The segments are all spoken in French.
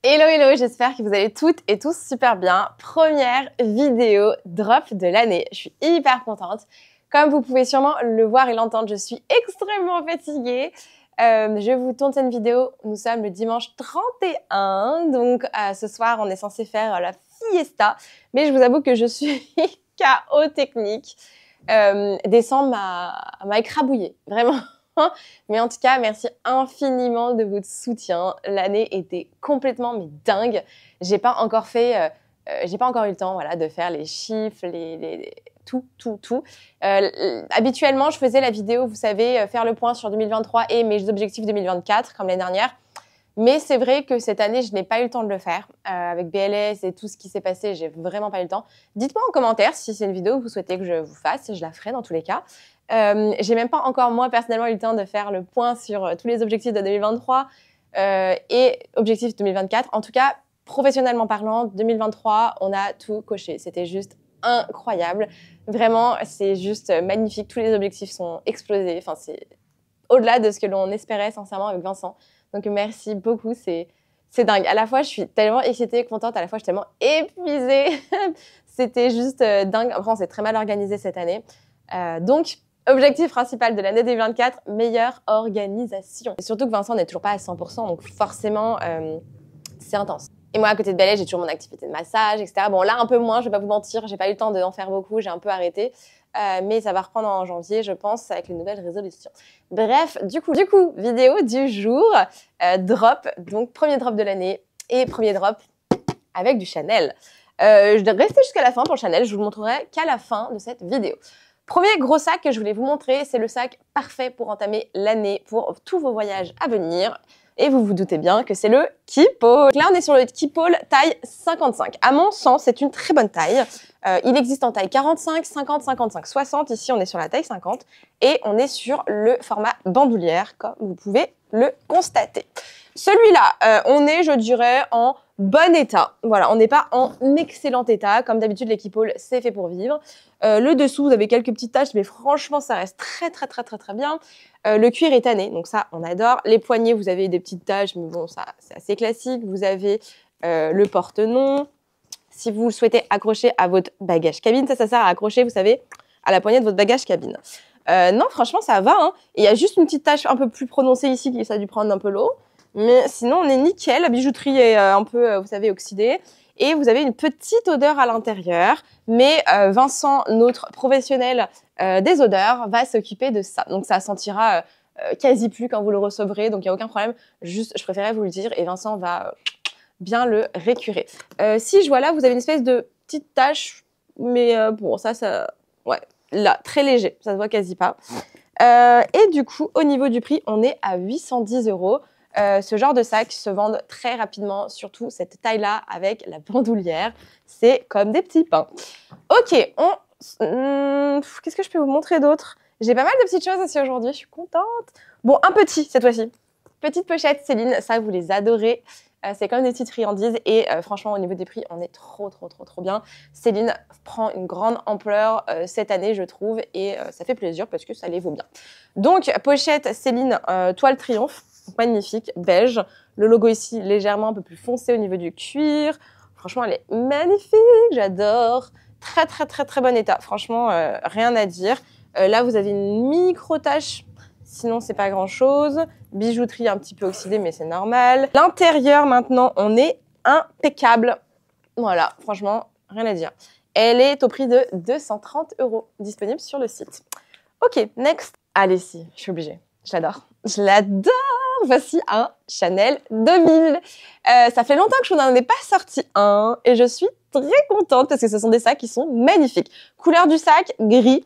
Hello hello, j'espère que vous allez toutes et tous super bien. Première vidéo drop de l'année. Je suis hyper contente. Comme vous pouvez sûrement le voir et l'entendre, je suis extrêmement fatiguée. Je vous tourne cette vidéo. Nous sommes le dimanche 31. Donc ce soir, on est censé faire la fiesta. Mais je vous avoue que je suis KO technique. Décembre m'a écrabouillée, vraiment. Mais en tout cas, merci infiniment de votre soutien. L'année était complètement dingue. J'ai pas encore eu le temps, voilà, de faire les chiffres, tout. Habituellement, je faisais la vidéo, vous savez, faire le point sur 2023 et mes objectifs 2024, comme l'année dernière. Mais c'est vrai que cette année, je n'ai pas eu le temps de le faire. Avec BLS et tout ce qui s'est passé, j'ai vraiment pas eu le temps. Dites-moi en commentaire si c'est une vidéo que vous souhaitez que je vous fasse. Je la ferai dans tous les cas. J'ai même pas encore, moi, personnellement, eu le temps de faire le point sur tous les objectifs de 2023 et objectifs 2024. En tout cas, professionnellement parlant, 2023, on a tout coché. C'était juste incroyable. Vraiment, c'est juste magnifique. Tous les objectifs sont explosés. Enfin, c'est au-delà de ce que l'on espérait, sincèrement, avec Vincent. Donc, merci beaucoup. C'est dingue. À la fois, je suis tellement excitée et contente. À la fois, je suis tellement épuisée. C'était juste dingue. Après, on s'est très mal organisé cette année. Donc, objectif principal de l'année 2024, meilleure organisation. Et surtout que Vincent n'est toujours pas à 100%, donc forcément, c'est intense. Et moi, à côté de Belle, j'ai toujours mon activité de massage, etc. Bon, là, un peu moins, je vais pas vous mentir, j'ai pas eu le temps d'en faire beaucoup, j'ai un peu arrêté. Mais ça va reprendre en janvier, je pense, avec les nouvelles résolutions. Bref, du coup, vidéo du jour, drop, donc premier drop de l'année et premier drop avec du Chanel. Je vais rester jusqu'à la fin pour le Chanel, je vous le montrerai qu'à la fin de cette vidéo. Premier gros sac que je voulais vous montrer, c'est le sac parfait pour entamer l'année, pour tous vos voyages à venir. Et vous vous doutez bien que c'est le Keepall. Là, on est sur le Keepall taille 55. À mon sens, c'est une très bonne taille. Il existe en taille 45, 50, 55, 60. Ici, on est sur la taille 50. Et on est sur le format bandoulière, comme vous pouvez le constater. Celui-là, on est, je dirais, en bon état. Voilà, on n'est pas en excellent état. Comme d'habitude, les Keepall, c'est fait pour vivre. Le dessous, vous avez quelques petites taches, mais franchement, ça reste très bien. Le cuir est tanné, donc ça, on adore. Les poignets, vous avez des petites taches, mais bon, ça, c'est assez classique. Vous avez le porte-nom. Si vous le souhaitez accrocher à votre bagage cabine, ça sert à accrocher, vous savez, à la poignée de votre bagage cabine. Non, franchement, ça va. Hein. Et il y a juste une petite tache un peu plus prononcée ici, qui ça a dû prendre un peu l'eau. Mais sinon, on est nickel. La bijouterie est un peu, vous savez, oxydée. Et vous avez une petite odeur à l'intérieur. Mais Vincent, notre professionnel des odeurs, va s'occuper de ça. Donc, ça sentira quasi plus quand vous le recevrez. Donc, il n'y a aucun problème. Juste, je préférais vous le dire. Et Vincent va bien le récurer. Si je vois là, vous avez une espèce de petite tache. Mais bon, ça, ouais, là, très léger. Ça se voit quasi pas. Et du coup, au niveau du prix, on est à 810 €. Ce genre de sacs se vendent très rapidement, surtout cette taille-là avec la bandoulière. C'est comme des petits pains. Ok, qu'est-ce que je peux vous montrer d'autre? J'ai pas mal de petites choses aussi aujourd'hui, je suis contente. Bon, un petit cette fois-ci. Petite pochette Céline, ça vous les adorez. C'est comme des petites friandises et franchement au niveau des prix on est trop bien. Céline prend une grande ampleur cette année je trouve et ça fait plaisir parce que ça les vaut bien. Donc pochette Céline toile triomphe, magnifique, beige. Le logo ici légèrement un peu plus foncé au niveau du cuir. Franchement elle est magnifique, j'adore. Très bon état, franchement rien à dire. Là vous avez une micro tache. Sinon, c'est pas grand-chose. Bijouterie un petit peu oxydée, mais c'est normal. L'intérieur, maintenant, on est impeccable. Voilà, franchement, rien à dire. Elle est au prix de 230 €, disponible sur le site. Ok, next. Allez, si, je suis obligée. Je l'adore. Je l'adore. Voici un Chanel 2000. Ça fait longtemps que je n'en ai pas sorti un et je suis très contente parce que ce sont des sacs qui sont magnifiques. Couleur du sac, gris.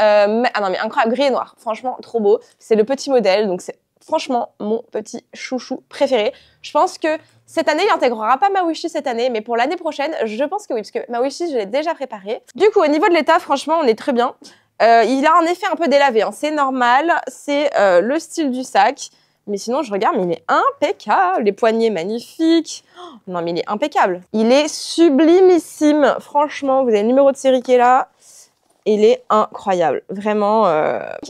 Ah non mais incroyable, gris et noir, franchement trop beau. C'est le petit modèle, donc c'est franchement mon petit chouchou préféré. Je pense que cette année, il n'intégrera pas ma wishlist cette année, mais pour l'année prochaine, je pense que oui, parce que ma wishlist, je l'ai déjà préparée. Du coup, au niveau de l'état, franchement, on est très bien. Il a un effet un peu délavé, hein. C'est normal, c'est le style du sac. Mais sinon, je regarde, mais il est impeccable. Les poignets magnifiques. Oh, non, mais il est impeccable. Il est sublimissime. Franchement, vous avez le numéro de série qui est là. il est incroyable, vraiment.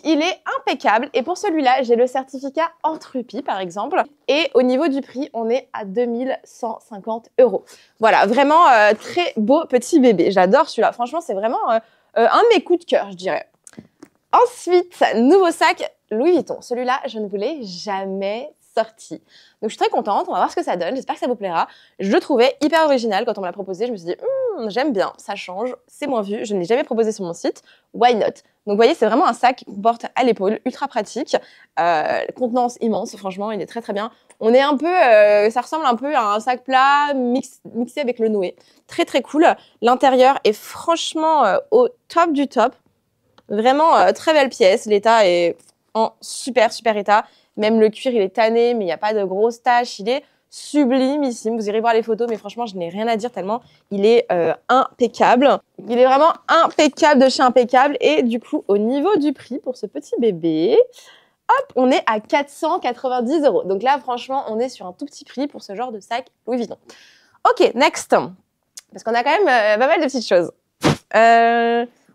Il est impeccable. Et pour celui-là, j'ai le certificat Antrupi, par exemple. Et au niveau du prix, on est à 2150 €. Voilà, vraiment très beau petit bébé. J'adore celui-là. Franchement, c'est vraiment un de mes coups de cœur, je dirais. Ensuite, nouveau sac Louis Vuitton. Celui-là, je ne vous l'ai jamais sorti. Donc, je suis très contente. On va voir ce que ça donne. J'espère que ça vous plaira. Je le trouvais hyper original quand on me l'a proposé. Je me suis dit, j'aime bien, ça change, c'est moins vu. Je ne l'ai jamais proposé sur mon site. Why not? Donc, vous voyez, c'est vraiment un sac qu'on porte à l'épaule, ultra pratique. Contenance immense. Franchement, il est très, très bien. On est un peu, ça ressemble un peu à un sac plat mixé avec le Noé. Très, très cool. L'intérieur est franchement au top du top. Vraiment très belle pièce. L'état est en super, super état. Même le cuir, il est tanné, mais il n'y a pas de grosses taches. Il est sublimissime. Vous irez voir les photos, mais franchement, je n'ai rien à dire tellement il est impeccable. Il est vraiment impeccable de chez impeccable. Et du coup, au niveau du prix pour ce petit bébé, hop, on est à 490 €. Donc là, franchement, on est sur un tout petit prix pour ce genre de sac Louis Vuitton. Ok, next. Parce qu'on a quand même pas mal de petites choses.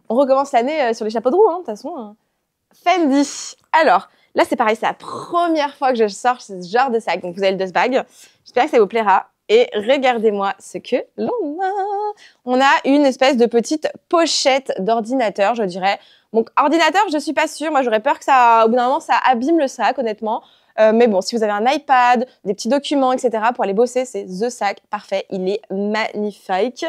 On recommence l'année sur les chapeaux de roue, de toute façon. Fendi. Alors, là, c'est pareil, c'est la première fois que je sors ce genre de sac. Donc, vous avez le dust bag. J'espère que ça vous plaira. Et regardez-moi ce que l'on a. On a une espèce de petite pochette d'ordinateur, je dirais. Donc, ordinateur, je suis pas sûre. Moi, j'aurais peur que ça, au bout d'un moment, ça abîme le sac, honnêtement. Mais bon, si vous avez un iPad, des petits documents, etc., pour aller bosser, c'est the sac. Parfait. Il est magnifique.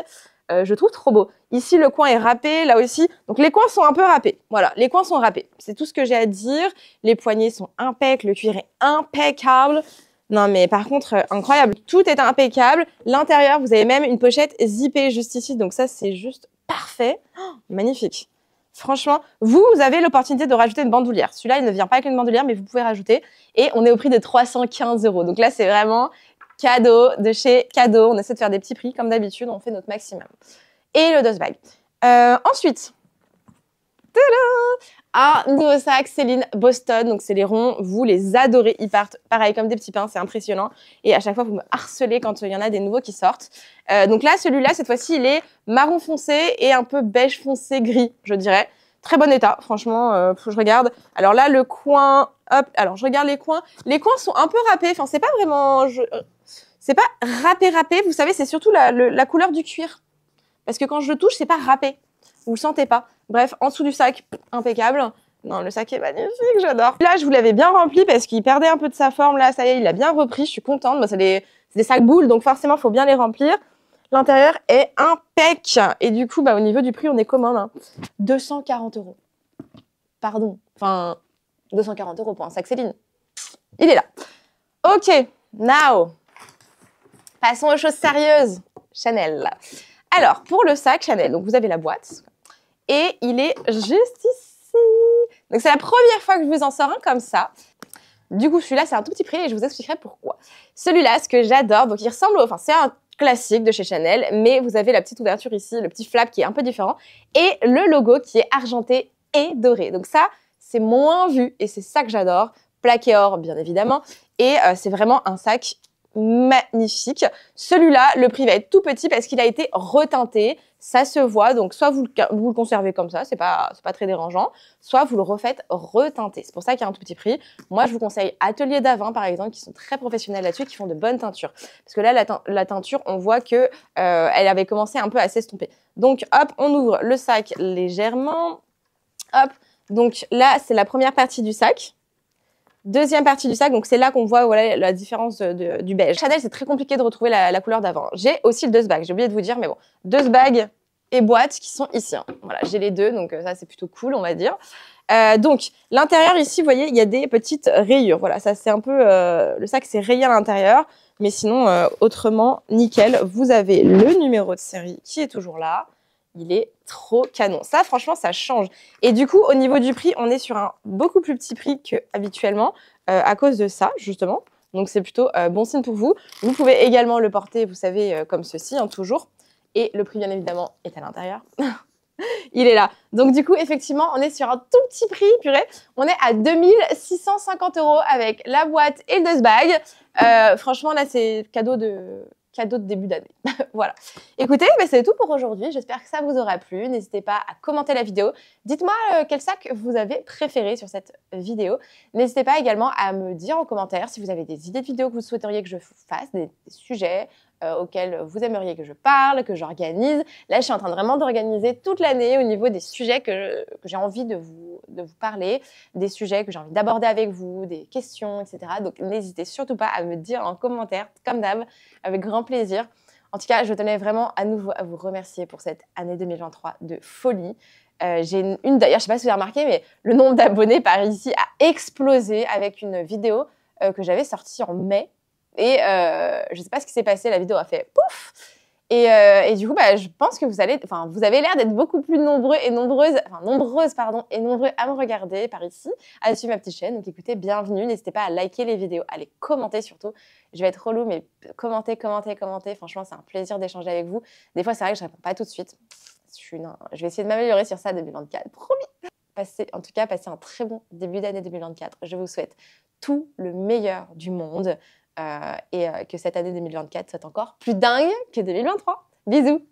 Je trouve trop beau. Ici, le coin est râpé, là aussi. Donc, les coins sont un peu râpés. Voilà, les coins sont râpés. C'est tout ce que j'ai à dire. Les poignets sont impeccables. Le cuir est impeccable. Non, mais par contre, incroyable. Tout est impeccable. L'intérieur, vous avez même une pochette zippée juste ici. Donc, ça, c'est juste parfait. Oh, magnifique. Franchement, vous avez l'opportunité de rajouter une bandoulière. Celui-là, il ne vient pas avec une bandoulière, mais vous pouvez rajouter. Et on est au prix de 315 €. Donc là, c'est vraiment cadeau de chez cadeau. On essaie de faire des petits prix comme d'habitude. On fait notre maximum. Et le dust bag. Ensuite, un nouveau sac Céline Boston. Donc, c'est les ronds. Vous les adorez. Ils partent pareil comme des petits pains. C'est impressionnant. Et à chaque fois, vous me harcelez quand il y en a des nouveaux qui sortent. Donc là, celui-là, cette fois-ci, il est marron foncé et un peu beige foncé gris, je dirais. Très bon état. Franchement, faut que je regarde. Alors là, le coin, hop. Alors, je regarde les coins. Les coins sont un peu râpés. Enfin, c'est pas vraiment, c'est pas râpé. Vous savez, c'est surtout la couleur du cuir. Parce que quand je le touche, c'est pas râpé. Vous le sentez pas. Bref, en dessous du sac, impeccable. Non, le sac est magnifique, j'adore. Là, je vous l'avais bien rempli parce qu'il perdait un peu de sa forme. Là, ça y est, il a bien repris. Je suis contente. Moi, c'est des sacs boules, donc forcément, il faut bien les remplir. L'intérieur est impec. Et du coup, au niveau du prix, on est comment là? 240 €. Pardon. Enfin, 240 € pour un sac Céline. Il est là. Ok, now. Passons aux choses sérieuses. Chanel. Alors, pour le sac Chanel, donc vous avez la boîte et il est juste ici. Donc, c'est la première fois que je vous en sors un comme ça. Du coup, celui-là, c'est un tout petit prix et je vous expliquerai pourquoi. Celui-là, ce que j'adore, donc il ressemble enfin, c'est un classique de chez Chanel, mais vous avez la petite ouverture ici, le petit flap qui est un peu différent et le logo qui est argenté et doré. Donc ça, c'est moins vu et c'est ça que j'adore. Plaqué or, bien évidemment. Et c'est vraiment un sac magnifique. Celui-là, le prix va être tout petit parce qu'il a été reteinté. Ça se voit, donc soit vous le conservez comme ça, c'est pas très dérangeant, soit vous le refaites reteinter. C'est pour ça qu'il y a un tout petit prix. Moi, je vous conseille Atelier d'Avin, par exemple, qui sont très professionnels là-dessus, qui font de bonnes teintures. Parce que là, la teinture, on voit que elle avait commencé un peu à s'estomper. Donc, hop, on ouvre le sac légèrement. Hop, donc là, c'est la première partie du sac. Deuxième partie du sac, donc c'est là qu'on voit voilà, la différence du beige. Chanel, c'est très compliqué de retrouver la couleur d'avant. J'ai aussi le dust bag, j'ai oublié de vous dire, mais bon, dust bag et boîte qui sont ici. Hein. Voilà, j'ai les deux, donc ça c'est plutôt cool, on va dire. Donc l'intérieur ici, vous voyez, il y a des petites rayures. Voilà, ça c'est un peu le sac c'est rayé à l'intérieur, mais sinon autrement nickel. Vous avez le numéro de série qui est toujours là. Il est trop canon. Ça, franchement, ça change. Et du coup, au niveau du prix, on est sur un beaucoup plus petit prix qu'habituellement à cause de ça, justement. Donc, c'est plutôt bon signe pour vous. Vous pouvez également le porter, vous savez, comme ceci, hein, toujours. Et le prix, bien évidemment, est à l'intérieur. Il est là. Donc, du coup, effectivement, on est sur un tout petit prix, purée. On est à 2650 € avec la boîte et le dust bag. Franchement, là, c'est cadeau de cadeau de début d'année. Voilà. Écoutez, c'est tout pour aujourd'hui. J'espère que ça vous aura plu. N'hésitez pas à commenter la vidéo. Dites-moi quel sac vous avez préféré sur cette vidéo. N'hésitez pas également à me dire en commentaire si vous avez des idées de vidéos que vous souhaiteriez que je fasse, des sujets auxquels vous aimeriez que je parle, que j'organise. Là, je suis en train vraiment d'organiser toute l'année au niveau des sujets que j'ai envie de vous parler, des sujets que j'ai envie d'aborder avec vous, des questions, etc. Donc, n'hésitez surtout pas à me dire en commentaire, comme d'hab, avec grand plaisir. En tout cas, je tenais vraiment à nouveau à vous remercier pour cette année 2023 de folie. D'ailleurs, je ne sais pas si vous avez remarqué, mais le nombre d'abonnés par ici a explosé avec une vidéo que j'avais sortie en mai. Et je ne sais pas ce qui s'est passé, la vidéo a fait pouf. Et du coup, je pense que vous avez l'air d'être beaucoup plus nombreux et nombreux à me regarder par ici, à suivre ma petite chaîne. Donc écoutez, bienvenue. N'hésitez pas à liker les vidéos, à les commenter surtout. Je vais être relou, mais commentez. Franchement, c'est un plaisir d'échanger avec vous. Des fois, c'est vrai que je ne réponds pas tout de suite. Je vais essayer de m'améliorer sur ça 2024, promis. Passez un très bon début d'année 2024. Je vous souhaite tout le meilleur du monde. Et que cette année 2024 soit encore plus dingue que 2023. Bisous!